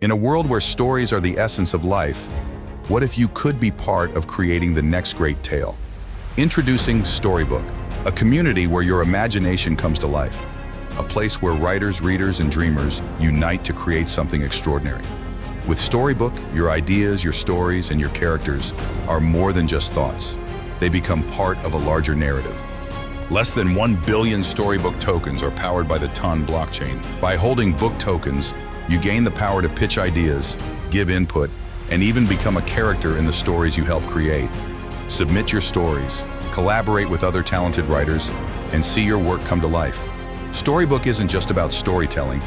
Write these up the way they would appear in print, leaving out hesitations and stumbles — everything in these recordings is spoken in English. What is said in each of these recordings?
In a world where stories are the essence of life, what if you could be part of creating the next great tale? Introducing Storybook, a community where your imagination comes to life. A place where writers, readers, and dreamers unite to create something extraordinary. With Storybook, your ideas, your stories, and your characters are more than just thoughts. They become part of a larger narrative. Less than 1 billion Storybook tokens are powered by the Ton blockchain. By holding book tokens, you gain the power to pitch ideas, give input, and even become a character in the stories you help create. Submit your stories, collaborate with other talented writers, and see your work come to life. Storybook isn't just about storytelling.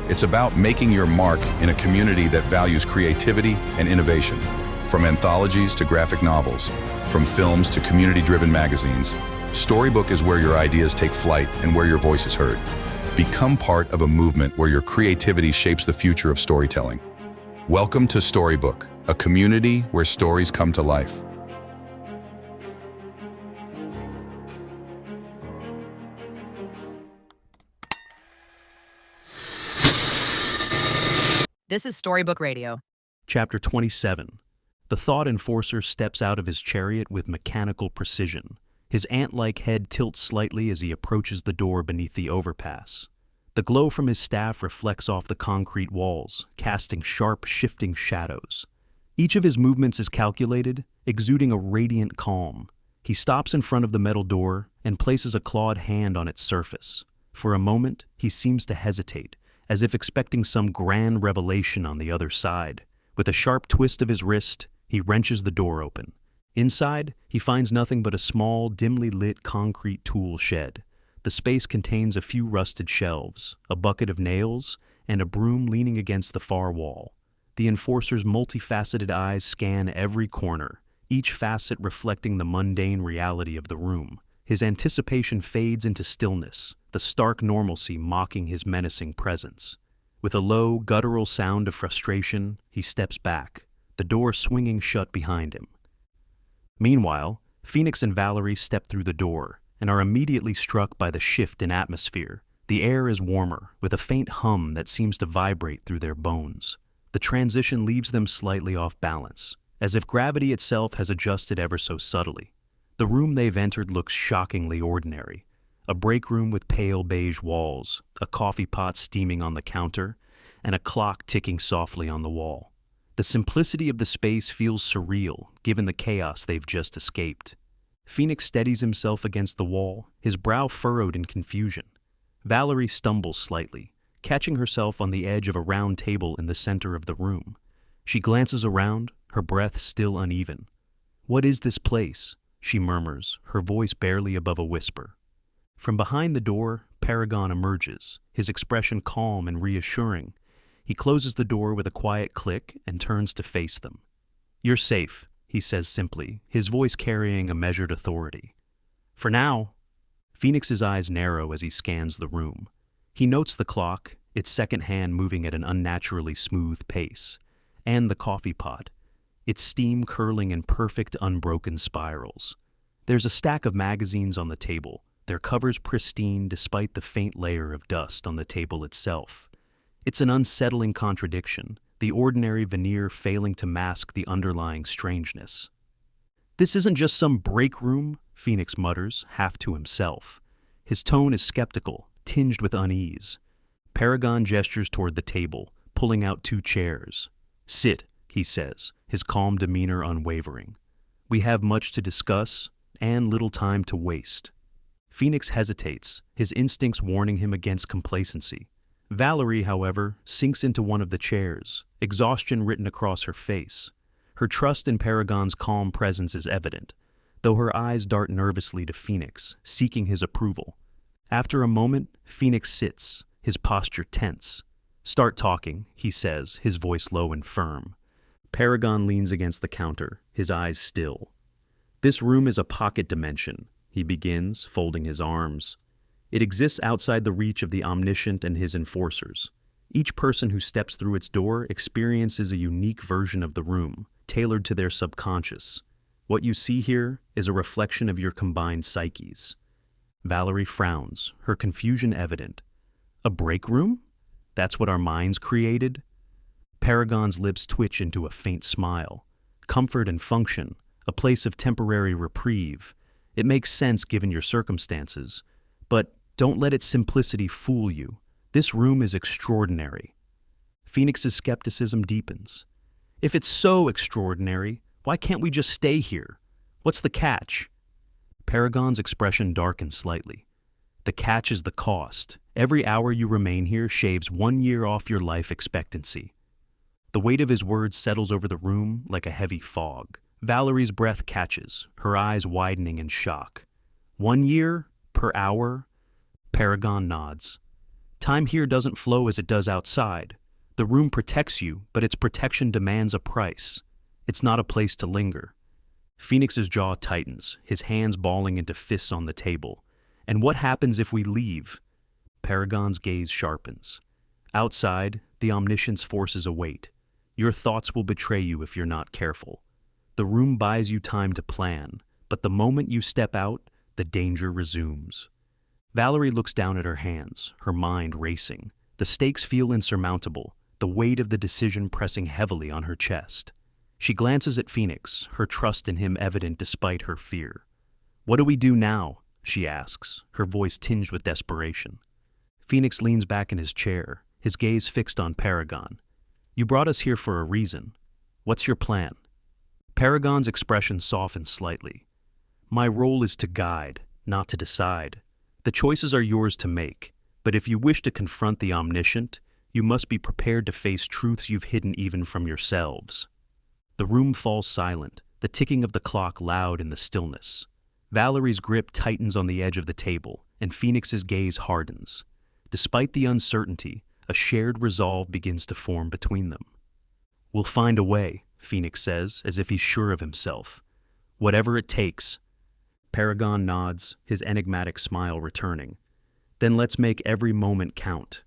It's about making your mark in a community that values creativity and innovation. From anthologies to graphic novels, from films to community-driven magazines, Storybook is where your ideas take flight and where your voice is heard. Become part of a movement where your creativity shapes the future of storytelling. Welcome to Storybook, a community where stories come to life. This is Storybook Radio. Chapter 27. The Thought Enforcer steps out of his chariot with mechanical precision. His ant-like head tilts slightly as he approaches the door beneath the overpass. The glow from his staff reflects off the concrete walls, casting sharp, shifting shadows. Each of his movements is calculated, exuding a radiant calm. He stops in front of the metal door and places a clawed hand on its surface. For a moment, he seems to hesitate, as if expecting some grand revelation on the other side. With a sharp twist of his wrist, he wrenches the door open. Inside, he finds nothing but a small, dimly lit concrete tool shed. The space contains a few rusted shelves, a bucket of nails, and a broom leaning against the far wall. The Enforcer's multifaceted eyes scan every corner, each facet reflecting the mundane reality of the room. His anticipation fades into stillness, the stark normalcy mocking his menacing presence. With a low, guttural sound of frustration, he steps back, the door swinging shut behind him. Meanwhile, Phoenix and Valerie step through the door and are immediately struck by the shift in atmosphere. The air is warmer, with a faint hum that seems to vibrate through their bones. The transition leaves them slightly off balance, as if gravity itself has adjusted ever so subtly. The room they've entered looks shockingly ordinary. A break room with pale beige walls, a coffee pot steaming on the counter, and a clock ticking softly on the wall. The simplicity of the space feels surreal, given the chaos they've just escaped. Phoenix steadies himself against the wall, his brow furrowed in confusion. Valerie stumbles slightly, catching herself on the edge of a round table in the center of the room. She glances around, her breath still uneven. "What is this place?" she murmurs, her voice barely above a whisper. From behind the door, Paragon emerges, his expression calm and reassuring. He closes the door with a quiet click and turns to face them. "You're safe," he says simply, his voice carrying a measured authority. "For now." Phoenix's eyes narrow as he scans the room. He notes the clock, its second hand moving at an unnaturally smooth pace, and the coffee pot, its steam curling in perfect, unbroken spirals. There's a stack of magazines on the table, their covers pristine despite the faint layer of dust on the table itself. It's an unsettling contradiction, the ordinary veneer failing to mask the underlying strangeness. "This isn't just some break room," Phoenix mutters, half to himself. His tone is skeptical, tinged with unease. Paragon gestures toward the table, pulling out 2 chairs. "Sit," he says, his calm demeanor unwavering. "We have much to discuss, and little time to waste." Phoenix hesitates, his instincts warning him against complacency. Valerie, however, sinks into one of the chairs, exhaustion written across her face. Her trust in Paragon's calm presence is evident, though her eyes dart nervously to Phoenix, seeking his approval. After a moment, Phoenix sits, his posture tense. "Start talking," he says, his voice low and firm. Paragon leans against the counter, his eyes still. "This room is a pocket dimension," he begins, folding his arms. "It exists outside the reach of the omniscient and his enforcers. Each person who steps through its door experiences a unique version of the room, tailored to their subconscious. What you see here is a reflection of your combined psyches." Valerie frowns, her confusion evident. "A break room? That's what our minds created?" Paragon's lips twitch into a faint smile. Comfort and function, a place of temporary reprieve. It makes sense given your circumstances. But don't let its simplicity fool you. This room is extraordinary. Phoenix's skepticism deepens. If it's so extraordinary, why can't we just stay here? What's the catch? Paragon's expression darkens slightly. The catch is the cost. Every hour you remain here shaves 1 year off your life expectancy. The weight of his words settles over the room like a heavy fog. Valerie's breath catches, her eyes widening in shock. 1 year? Per hour? Paragon nods. Time here doesn't flow as it does outside. The room protects you, but its protection demands a price. It's not a place to linger. Phoenix's jaw tightens, his hands balling into fists on the table. And what happens if we leave? Paragon's gaze sharpens. Outside, the omniscience forces await. Your thoughts will betray you if you're not careful. The room buys you time to plan, but the moment you step out, the danger resumes. Valerie looks down at her hands, her mind racing. The stakes feel insurmountable, the weight of the decision pressing heavily on her chest. She glances at Phoenix, her trust in him evident despite her fear. "What do we do now?" she asks, her voice tinged with desperation. Phoenix leans back in his chair, his gaze fixed on Paragon. "You brought us here for a reason. What's your plan?" Paragon's expression softens slightly. "My role is to guide, not to decide. The choices are yours to make, but if you wish to confront the omniscient, you must be prepared to face truths you've hidden even from yourselves." The room falls silent, the ticking of the clock loud in the stillness. Valerie's grip tightens on the edge of the table, and Phoenix's gaze hardens. Despite the uncertainty, a shared resolve begins to form between them. "We'll find a way," Phoenix says, as if he's sure of himself. "Whatever it takes." Paragon nods, his enigmatic smile returning. "Then let's make every moment count."